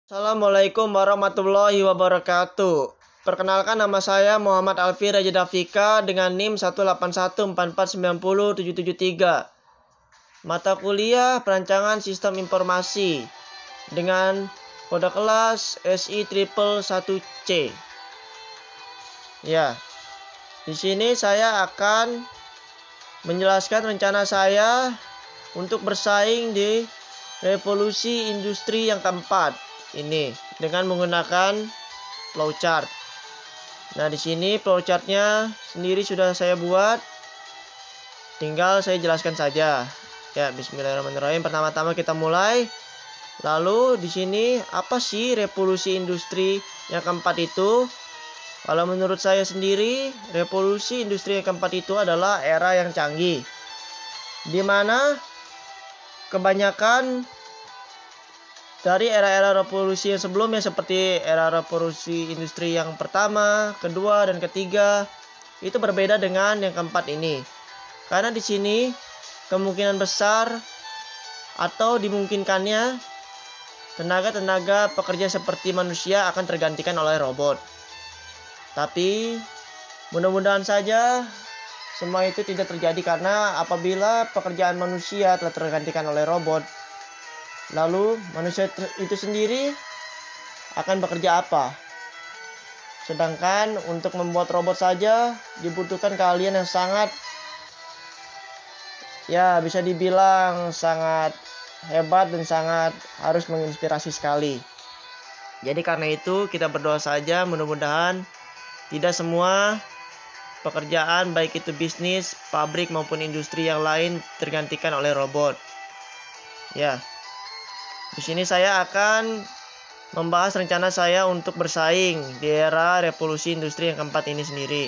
Assalamualaikum warahmatullahi wabarakatuh. Perkenalkan, nama saya Muhammad Alfi Raja Dafika dengan NIM 18144907773. Mata kuliah Perancangan Sistem Informasi dengan kode kelas SI triple 1C. Ya, di sini saya akan menjelaskan rencana saya untuk bersaing di revolusi industri yang keempat ini dengan menggunakan flowchart. Nah, di sini flowchartnya sendiri sudah saya buat, tinggal saya jelaskan saja. Ya, bismillahirrahmanirrahim. Pertama-tama kita mulai. Lalu di sini apa sih revolusi industri yang keempat itu? Kalau menurut saya sendiri, revolusi industri yang keempat itu adalah era yang canggih, di mana kebanyakan dari era-era revolusi yang sebelumnya seperti era revolusi industri yang pertama, kedua, dan ketiga itu berbeda dengan yang keempat ini. Karena di sini kemungkinan besar atau dimungkinkannya tenaga-tenaga pekerja seperti manusia akan tergantikan oleh robot. Tapi mudah-mudahan saja semua itu tidak terjadi, karena apabila pekerjaan manusia telah tergantikan oleh robot, lalu manusia itu sendiri akan bekerja apa? Sedangkan untuk membuat robot saja dibutuhkan keahlian yang sangat, ya bisa dibilang sangat hebat dan sangat harus menginspirasi sekali. Jadi karena itu kita berdoa saja mudah-mudahan tidak semua pekerjaan baik itu bisnis, pabrik maupun industri yang lain tergantikan oleh robot. Ya. Di sini saya akan membahas rencana saya untuk bersaing di era revolusi industri yang keempat ini sendiri.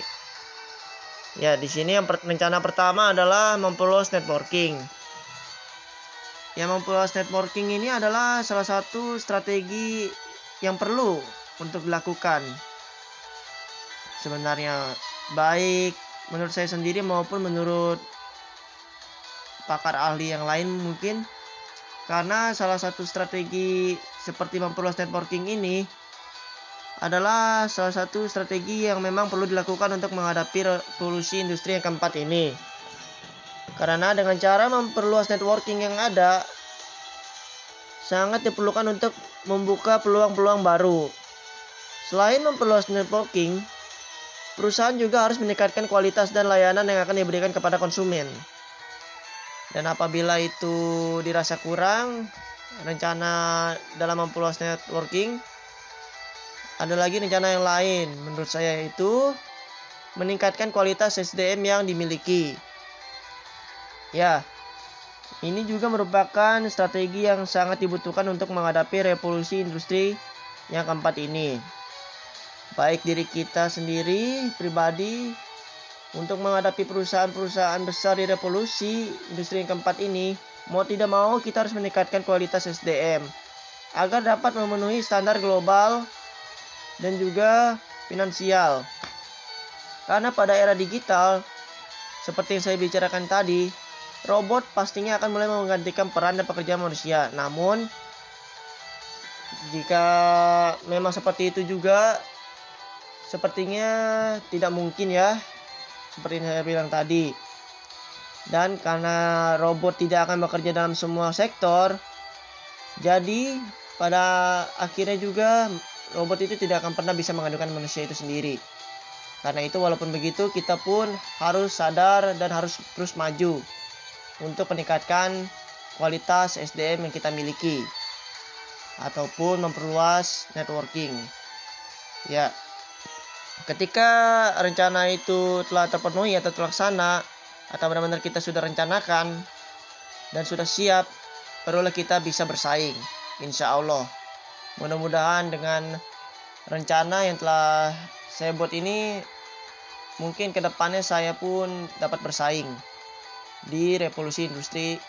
Ya, di sini rencana pertama adalah memperluas networking. Ya, memperluas networking ini adalah salah satu strategi yang perlu untuk dilakukan. Sebenarnya baik menurut saya sendiri maupun menurut pakar ahli yang lain mungkin. Karena salah satu strategi seperti memperluas networking ini adalah salah satu strategi yang memang perlu dilakukan untuk menghadapi revolusi industri yang keempat ini. Karena dengan cara memperluas networking yang ada, sangat diperlukan untuk membuka peluang-peluang baru. Selain memperluas networking, perusahaan juga harus meningkatkan kualitas dan layanan yang akan diberikan kepada konsumen. Dan apabila itu dirasa kurang, rencana dalam memperluas networking, ada lagi rencana yang lain menurut saya, yaitu meningkatkan kualitas SDM yang dimiliki. Ya, ini juga merupakan strategi yang sangat dibutuhkan untuk menghadapi revolusi industri yang keempat ini. Baik diri kita sendiri, pribadi, untuk menghadapi perusahaan-perusahaan besar di revolusi industri yang keempat ini, mau tidak mau kita harus meningkatkan kualitas SDM agar dapat memenuhi standar global dan juga finansial. Karena pada era digital, seperti yang saya bicarakan tadi, robot pastinya akan mulai menggantikan peran dan pekerjaan manusia. Namun, jika memang seperti itu juga, sepertinya tidak mungkin ya, seperti yang saya bilang tadi. Dan karena robot tidak akan bekerja dalam semua sektor, jadi pada akhirnya juga robot itu tidak akan pernah bisa menggantikan manusia itu sendiri. Karena itu walaupun begitu, kita pun harus sadar dan harus terus maju untuk meningkatkan kualitas SDM yang kita miliki ataupun memperluas networking. Ya, ketika rencana itu telah terpenuhi atau terlaksana, atau benar-benar kita sudah rencanakan dan sudah siap, barulah kita bisa bersaing. Insya Allah. Mudah-mudahan dengan rencana yang telah saya buat ini, mungkin kedepannya saya pun dapat bersaing di revolusi industri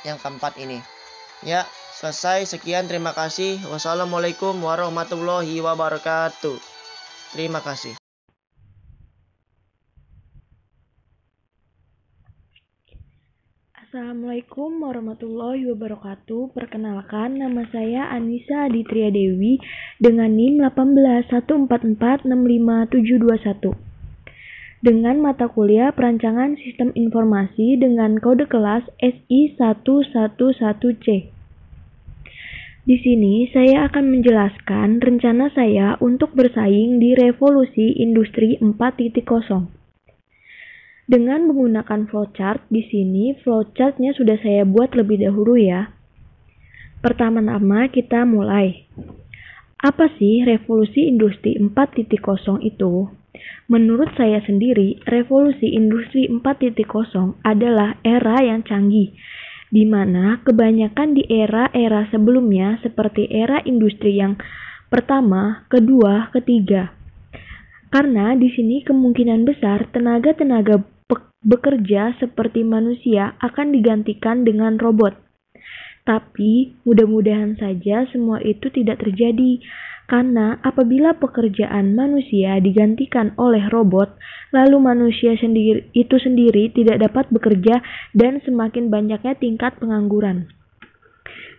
yang keempat ini. Ya, selesai. Sekian, terima kasih. Wassalamualaikum warahmatullahi wabarakatuh. Terima kasih. Assalamualaikum warahmatullahi wabarakatuh. Perkenalkan, nama saya Anissa Aditria Dewi dengan NIM 181446571 dengan mata kuliah Perancangan Sistem Informasi dengan kode kelas SI111C. Di sini saya akan menjelaskan rencana saya untuk bersaing di revolusi industri 4.0. Dengan menggunakan flowchart, di sini flowchartnya sudah saya buat lebih dahulu ya. Pertama-tama kita mulai. Apa sih revolusi industri 4.0 itu? Menurut saya sendiri, revolusi industri 4.0 adalah era yang canggih, di mana kebanyakan di era-era sebelumnya seperti era industri yang pertama, kedua, ketiga. Karena di sini kemungkinan besar tenaga-tenaga bekerja seperti manusia akan digantikan dengan robot. Tapi mudah-mudahan saja semua itu tidak terjadi. Karena apabila pekerjaan manusia digantikan oleh robot, lalu manusia itu sendiri tidak dapat bekerja dan semakin banyaknya tingkat pengangguran.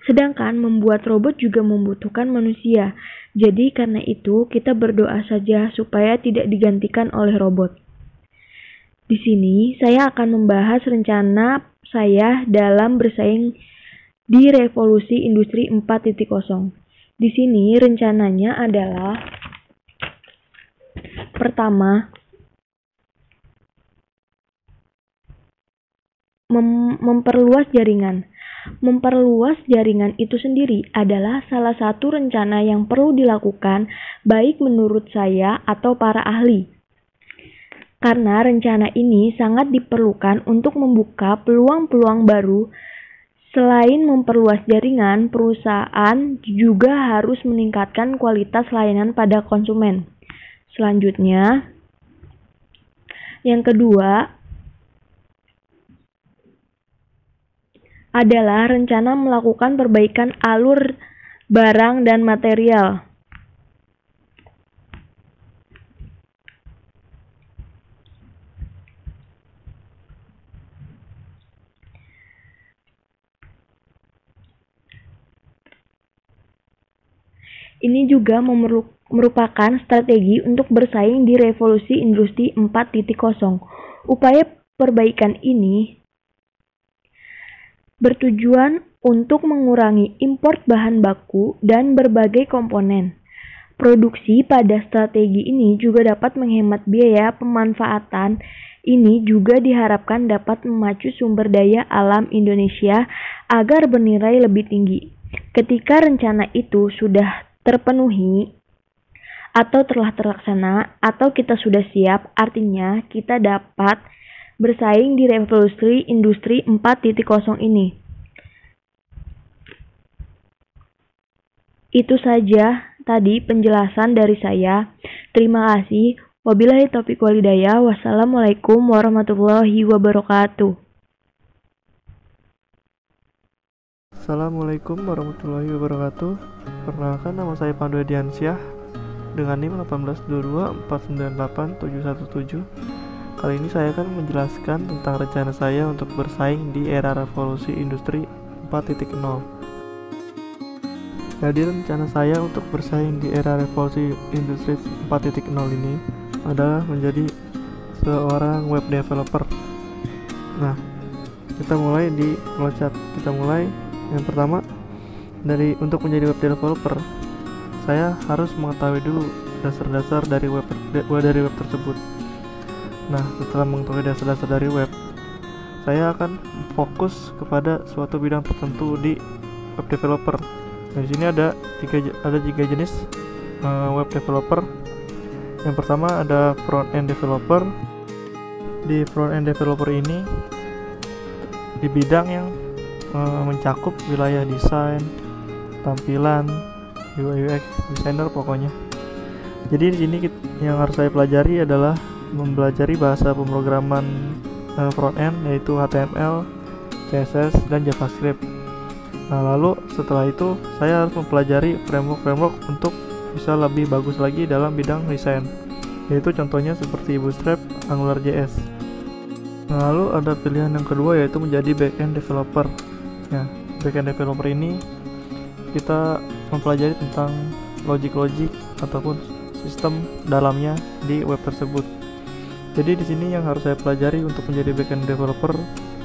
Sedangkan membuat robot juga membutuhkan manusia. Jadi karena itu kita berdoa saja supaya tidak digantikan oleh robot. Di sini saya akan membahas rencana saya dalam bersaing di revolusi industri 4.0. Di sini rencananya adalah pertama, memperluas jaringan. Memperluas jaringan itu sendiri adalah salah satu rencana yang perlu dilakukan baik menurut saya atau para ahli. Karena rencana ini sangat diperlukan untuk membuka peluang-peluang baru. Selain memperluas jaringan, perusahaan juga harus meningkatkan kualitas layanan pada konsumen. Selanjutnya, yang kedua adalah rencana melakukan perbaikan alur barang dan material. Ini juga merupakan strategi untuk bersaing di revolusi industri 4.0. Upaya perbaikan ini bertujuan untuk mengurangi impor bahan baku dan berbagai komponen. Produksi pada strategi ini juga dapat menghemat biaya pemanfaatan. Ini juga diharapkan dapat memacu sumber daya alam Indonesia agar bernilai lebih tinggi. Ketika rencana itu sudah terpenuhi atau telah terlaksana atau kita sudah siap, artinya kita dapat bersaing di revolusi industri 4.0 ini. Itu saja tadi penjelasan dari saya. Terima kasih. Wabillahi taufiq wal hidayah. Wassalamualaikum warahmatullahi wabarakatuh. Assalamualaikum warahmatullahi wabarakatuh. Perkenalkan, nama saya Pandu Ediansyah dengan NIM 182498717. Kali ini saya akan menjelaskan tentang rencana saya untuk bersaing di era revolusi industri 4.0. Jadi rencana saya untuk bersaing di era revolusi industri 4.0 ini adalah menjadi seorang web developer. Nah, kita mulai di flowchart. Kita mulai yang pertama, untuk menjadi web developer, saya harus mengetahui dulu dasar-dasar dari web tersebut. Nah, setelah mengetahui dasar-dasar dari web, saya akan fokus kepada suatu bidang tertentu di web developer. Nah, di sini ada tiga jenis web developer. Yang pertama ada front end developer. Di front end developer ini di bidang yang mencakup wilayah desain, tampilan, UI UX, desainer pokoknya. Jadi di sini yang harus saya pelajari adalah mempelajari bahasa pemrograman front end, yaitu HTML, CSS, dan JavaScript. Nah, lalu setelah itu saya harus mempelajari framework untuk bisa lebih bagus lagi dalam bidang desain, yaitu contohnya seperti Bootstrap, AngularJS. Lalu ada pilihan yang kedua, yaitu menjadi backend developer. Ya, backend developer ini kita mempelajari tentang logic ataupun sistem dalamnya di web tersebut. Jadi di sini yang harus saya pelajari untuk menjadi backend developer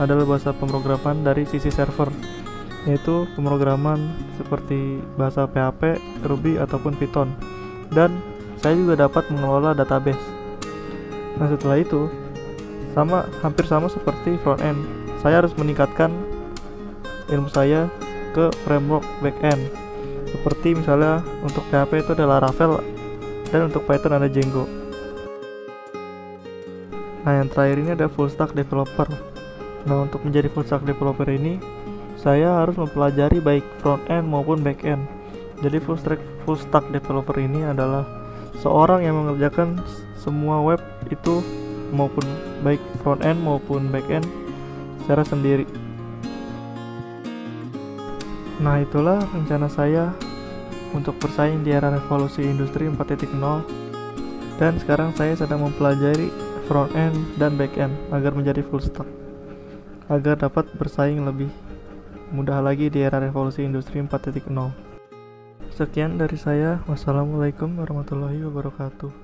adalah bahasa pemrograman dari sisi server, yaitu pemrograman seperti bahasa PHP, Ruby ataupun Python. Dan saya juga dapat mengelola database. Nah, setelah itu hampir sama seperti front end, saya harus meningkatkan ilmu saya ke framework backend, seperti misalnya untuk PHP itu adalah Laravel dan untuk Python ada Django. Nah, yang terakhir ini ada full stack developer. Nah, untuk menjadi full stack developer ini saya harus mempelajari baik front end maupun back end. Jadi full stack developer ini adalah seorang yang mengerjakan semua web itu, maupun baik front end maupun back end, secara sendiri. Nah, itulah rencana saya untuk bersaing di era revolusi industri 4.0, dan sekarang saya sedang mempelajari front end dan back end agar menjadi full stack, agar dapat bersaing lebih mudah lagi di era revolusi industri 4.0. Sekian dari saya. Wassalamualaikum warahmatullahi wabarakatuh.